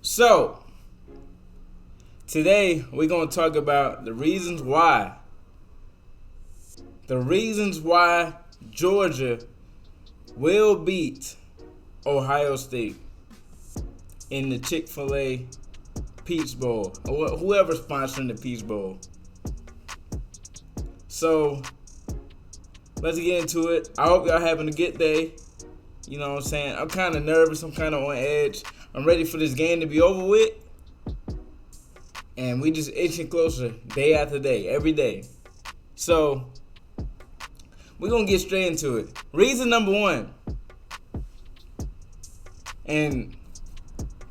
So, today we're going to talk about the reasons why. The reasons why Georgia will beat Ohio State in the Chick-fil-A Peach Bowl, or whoever's sponsoring the Peach Bowl. So, let's get into it. I hope y'all having a good day. You know what I'm saying? I'm kind of nervous. I'm kind of on edge. I'm ready for this game to be over with. And we just inching closer day after day, every day. So, we're going to get straight into it. Reason number one. And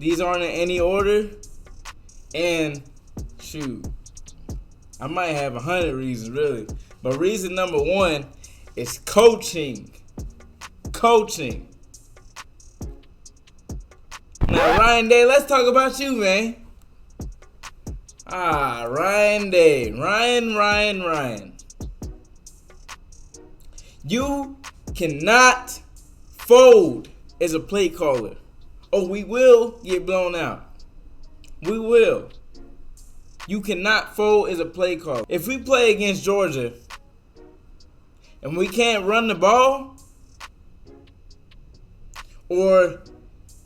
these aren't in any order. And, shoot, I might have 100 reasons, really. But reason number one is coaching. Coaching. Now, Ryan Day, let's talk about you, man. Ryan Day. Ryan. You cannot fold as a play caller, or we will get blown out. We will. You cannot fold as a play caller. If we play against Georgia and we can't run the ball, or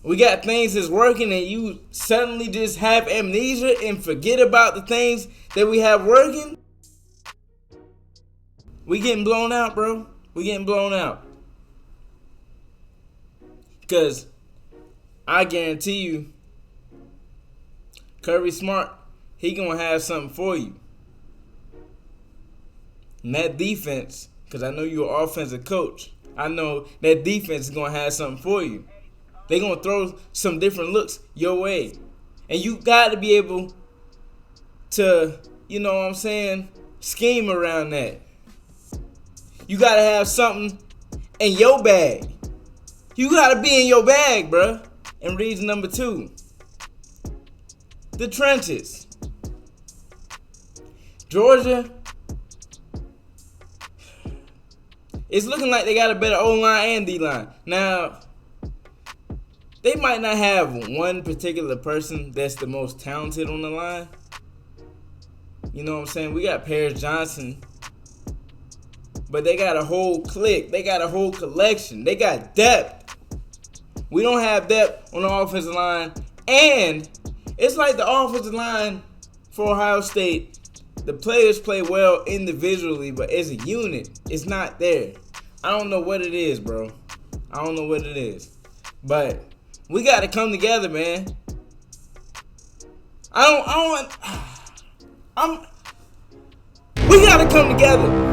we got things that's working and you suddenly just have amnesia and forget about the things that we have working, we getting blown out, bro. We getting blown out. Because I guarantee you, Kirby Smart, he going to have something for you. And that defense, because I know you're an offensive coach, I know that defense is going to have something for you. They're going to throw some different looks your way. And you got to be able to, you know what I'm saying, scheme around that. You got to have something in your bag. You got to be in your bag, bruh. And reason number two, the trenches. Georgia, it's looking like they got a better O-line and D-line. Now, they might not have one particular person that's the most talented on the line. You know what I'm saying? We got Paris Johnson. But they got a whole clique. They got a whole collection. They got depth. We don't have depth on the offensive line. And it's like the offensive line for Ohio State, the players play well individually, but as a unit, it's not there. I don't know what it is, bro. I don't know what it is. But we got to come together, man. We got to come together.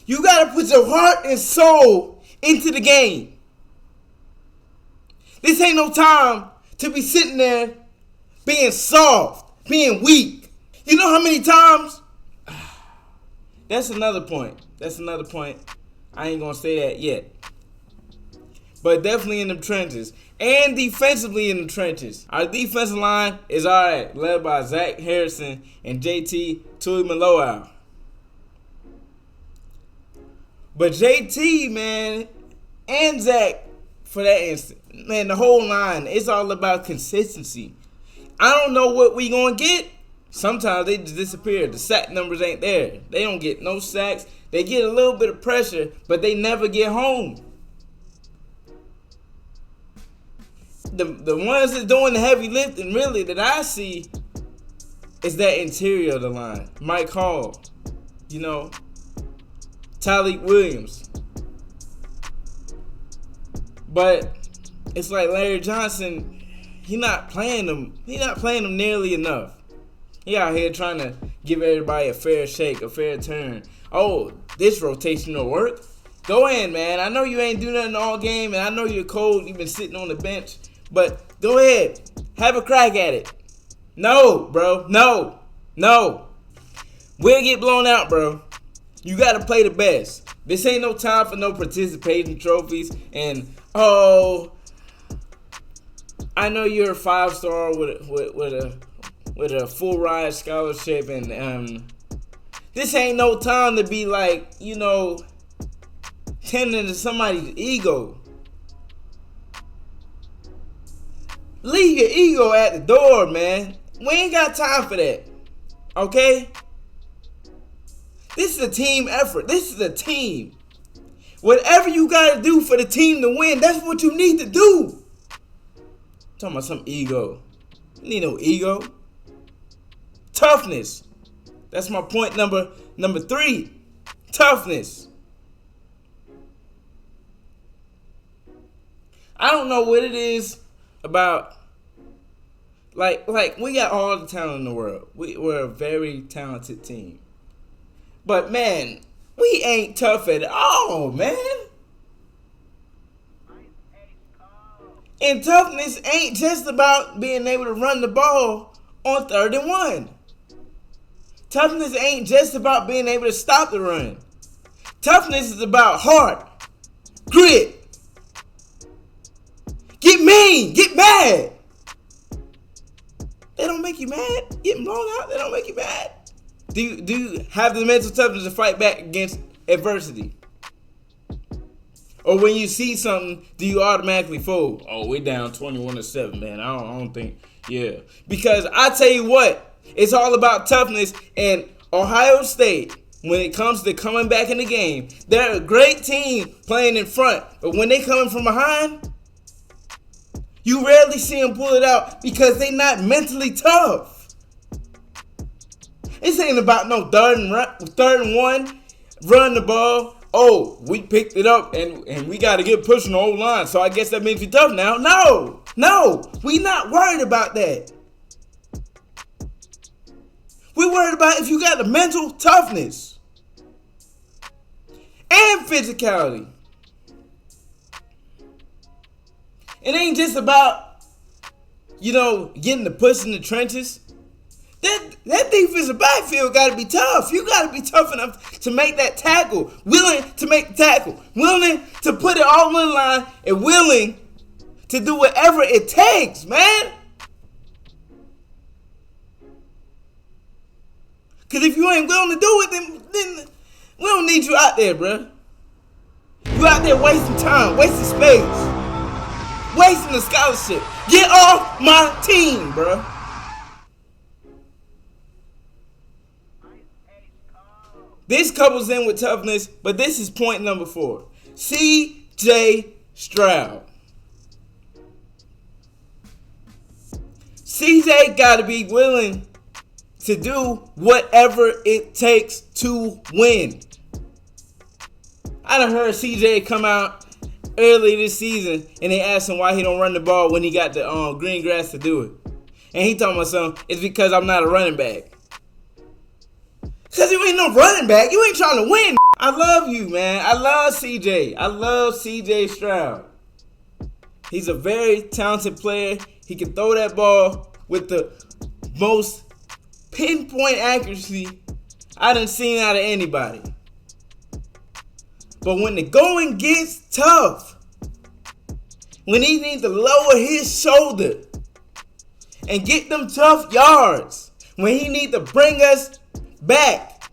You got to put your heart and soul into the game. This ain't no time to be sitting there being soft, being weak. You know how many times? That's another point. I ain't going to say that yet. But definitely in the trenches. And defensively in the trenches. Our defensive line is all right, led by Zach Harrison and JT Tuimoloau. But JT, man, and Zach, for that instant, man, the whole line, it's all about consistency. I don't know what we going to get. Sometimes they just disappear. The sack numbers ain't there. They don't get no sacks. They get a little bit of pressure, but they never get home. The ones that doing the heavy lifting, really, that I see is that interior of the line. Mike Hall, Tyleik Williams. But it's like Larry Johnson, he not playing them nearly enough. He out here trying to give everybody a fair shake, a fair turn. Oh, this rotation will work. Go in, man. I know you ain't do nothing all game, and I know you're cold. You've been sitting on the bench. But go ahead. Have a crack at it. No, bro. No. We'll get blown out, bro. You got to play the best. This ain't no time for no participation trophies. And, I know you're a 5-star with a full ride scholarship. And this ain't no time to be like, tending to somebody's ego. Leave your ego at the door, man. We ain't got time for that. Okay? This is a team effort. This is a team. Whatever you gotta do for the team to win, that's what you need to do. Talking about some ego. You need no ego. Toughness. That's my point number 3. Toughness. I don't know what it is about. Like we got all the talent in the world. We're a very talented team. But man, we ain't tough at all, man. And toughness ain't just about being able to run the ball on 3rd and 1. Toughness ain't just about being able to stop the run. Toughness is about heart, grit. Get mean, get mad. They don't make you mad. Getting blown out, they don't make you mad. Do you have the mental toughness to fight back against adversity? Or when you see something, do you automatically fold? Oh, we're down 21-7, man. I don't think, yeah. Because I tell you what, it's all about toughness. And Ohio State, when it comes to coming back in the game, they're a great team playing in front. But when they coming from behind, you rarely see them pull it out because they not mentally tough. This ain't about no 3rd and 1, run the ball. Oh, we picked it up and we got to get pushing the whole line. So I guess that means we tough now. No, we not worried about that. We worried about if you got the mental toughness and physicality. It ain't just about, getting the push in the trenches. That defensive backfield got to be tough. You got to be tough enough to make that tackle. Willing to make the tackle. Willing to put it all in the line. And willing to do whatever it takes, man. Because if you ain't willing to do it, then we don't need you out there, bro. You out there wasting time, wasting space. Wasting the scholarship. Get off my team, bro. This couples in with toughness, but this is point number 4. C.J. Stroud. C.J. got to be willing to do whatever it takes to win. I done heard C.J. come out early this season and they asked him why he don't run the ball when he got the green grass to do it. And he talking about something, it's because I'm not a running back. Because you ain't no running back. You ain't trying to win. I love you, man. I love CJ. I love CJ Stroud. He's a very talented player. He can throw that ball with the most pinpoint accuracy I done seen out of anybody. But when the going gets tough, when he needs to lower his shoulder and get them tough yards, when he need to bring us back,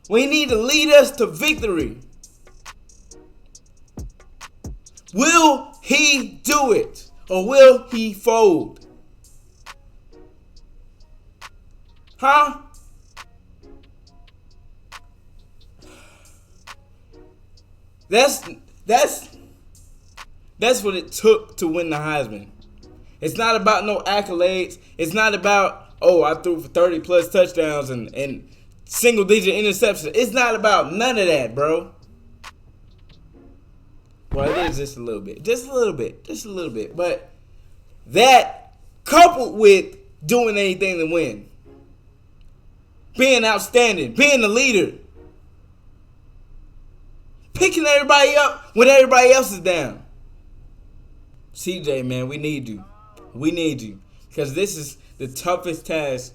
when he need to lead us to victory, will he do it or will he fold? Huh? That's what it took to win the Heisman. It's not about no accolades. It's not about, oh, I threw for 30 plus touchdowns and single digit interceptions. It's not about none of that, bro. Well, it is just a little bit. Just a little bit. But that coupled with doing anything to win, being outstanding, being the leader, picking everybody up when everybody else is down. CJ, man, we need you. We need you. Because this is the toughest task.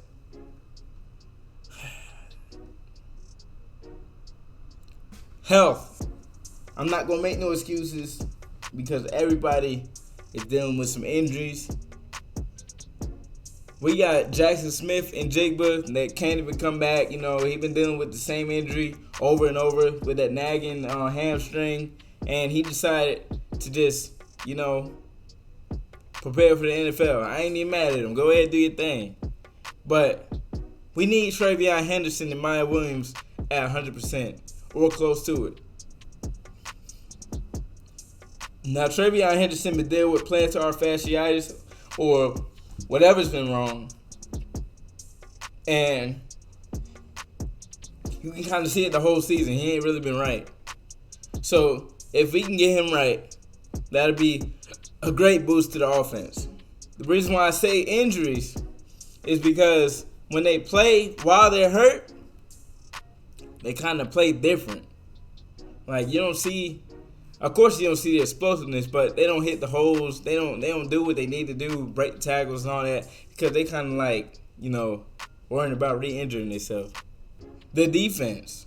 Health. I'm not going to make no excuses because everybody is dealing with some injuries. We got Jackson Smith and Jigba that can't even come back. You know, he been dealing with the same injury over and over with that nagging hamstring. And he decided to just, prepare for the NFL. I ain't even mad at him. Go ahead and do your thing. But we need Travion Henderson and Maya Williams at 100% or close to it. Now, Travion Henderson been dealing with plantar fasciitis or whatever's been wrong. And you can kind of see it the whole season. He ain't really been right. So, if we can get him right, that'll be a great boost to the offense. The reason why I say injuries is because when they play while they're hurt, they kind of play different. Like, you don't see, of course you don't see the explosiveness, but they don't hit the holes. They don't do what they need to do, break the tackles and all that, because they kind of like, worrying about re-injuring themselves. The defense.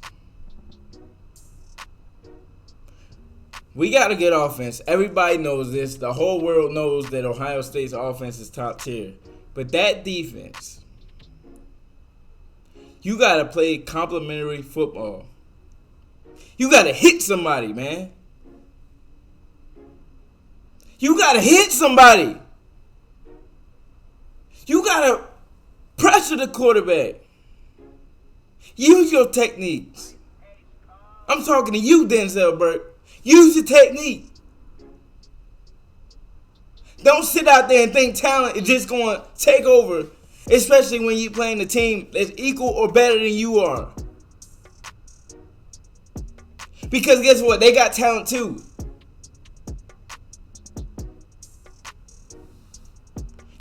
We got a good offense. Everybody knows this. The whole world knows that Ohio State's offense is top tier. But that defense, you got to play complementary football. You got to hit somebody, man. You got to hit somebody. You got to pressure the quarterback. Use your techniques. I'm talking to you, Denzel Burke. Use your technique. Don't sit out there and think talent is just going to take over, especially when you're playing a team that's equal or better than you are. Because guess what? They got talent too.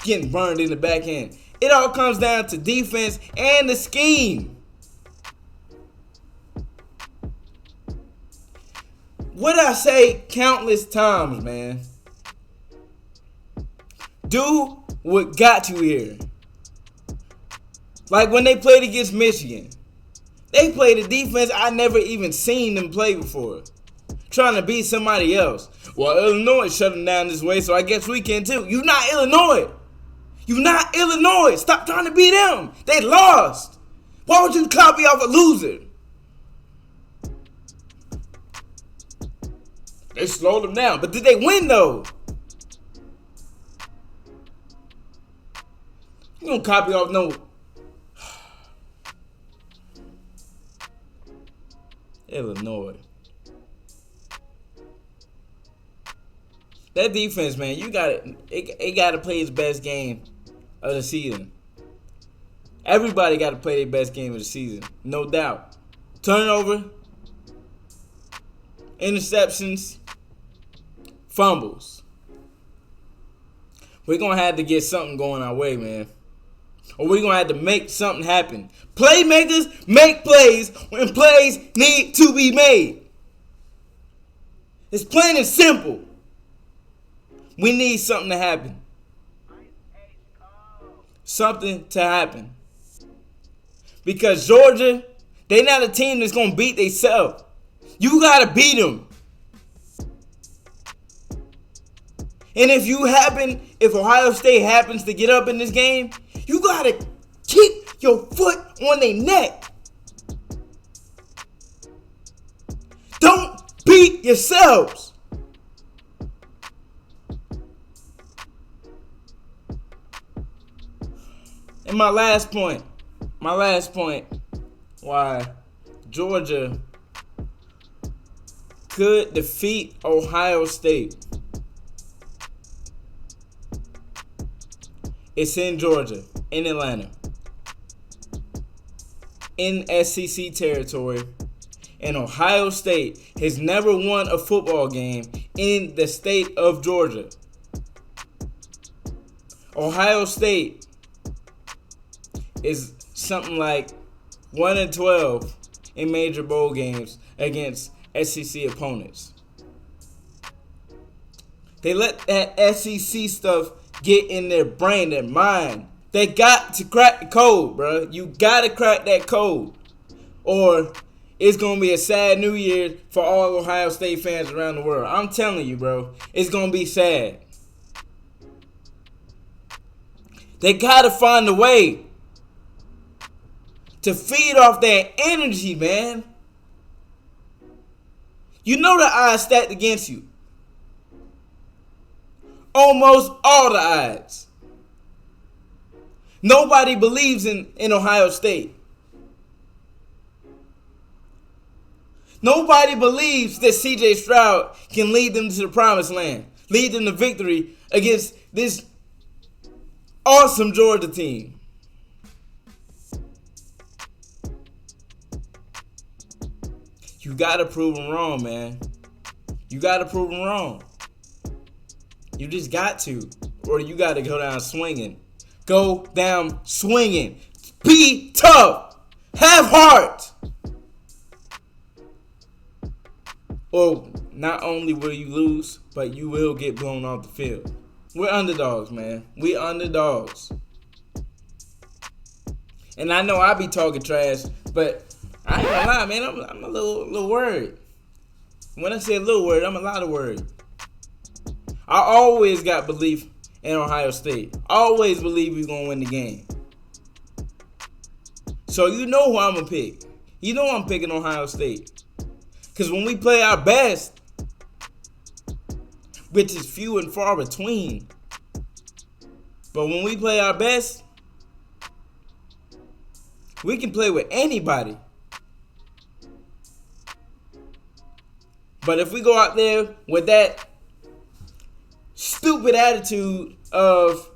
Getting burned in the back end. It all comes down to defense and the scheme. What I say countless times, man. Do what got you here. Like when they played against Michigan. They played a defense I never even seen them play before. Trying to beat somebody else. Well, Illinois shut them down this way, so I guess we can too. You not Illinois. You not Illinois. Stop trying to beat them. They lost. Why would you copy off a loser? They slowed them down. But did they win, though? You don't copy off no... Illinois. That defense, man, it got to play its best game of the season. Everybody got to play their best game of the season. No doubt. Turnover. Interceptions. Fumbles. We're going to have to get something going our way, man. Or we're going to have to make something happen. Playmakers make plays when plays need to be made. It's plain and simple. We need something to happen. Something to happen. Because Georgia, they not a team that's going to beat themselves. You got to beat them. And if Ohio State happens to get up in this game, you got to keep your foot on their neck. Don't beat yourselves. And my last point, why Georgia could defeat Ohio State. It's in Georgia, in Atlanta, in SEC territory, and Ohio State has never won a football game in the state of Georgia. Ohio State is something like 1-12 in major bowl games against SEC opponents. They let that SEC stuff get in their brain, their mind. They got to crack the code, bro. You got to crack that code. Or it's going to be a sad New Year for all Ohio State fans around the world. I'm telling you, bro. It's going to be sad. They got to find a way to feed off that energy, man. You know the odds stacked against you. Almost all the odds. Nobody believes in Ohio State. Nobody believes that CJ Stroud can lead them to the promised land, lead them to victory against this awesome Georgia team. You gotta prove them wrong, man. You gotta prove them wrong. You just got to. Or you gotta go down swinging. Go down swinging. Be tough. Have heart. Or not only will you lose, but you will get blown off the field. We're underdogs, man. We underdogs. And I know I be talking trash, but I ain't gonna lie, man. I'm a little worried. When I say a little worried, I'm a lot of worried. I always got belief in Ohio State. Always believe we're gonna win the game. So you know who I'm gonna pick. You know I'm picking Ohio State. Because when we play our best, which is few and far between, but when we play our best, we can play with anybody. But if we go out there with that stupid attitude of,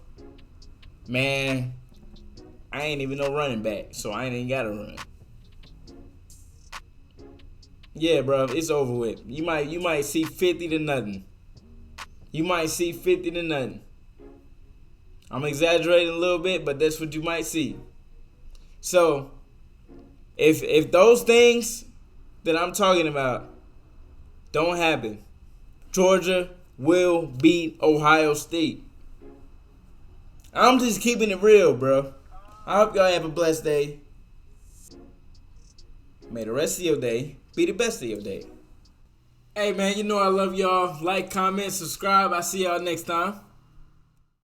man, I ain't even no running back, so I ain't even got to run. Yeah, bro, it's over with. You might see 50-0. You might see 50-0. I'm exaggerating a little bit, but that's what you might see. So, if those things that I'm talking about don't happen, Georgia will beat Ohio State. I'm just keeping it real, bro. I hope y'all have a blessed day. May the rest of your day be the best of your day. Hey, man, you know I love y'all. Like, comment, subscribe. I'll see y'all next time.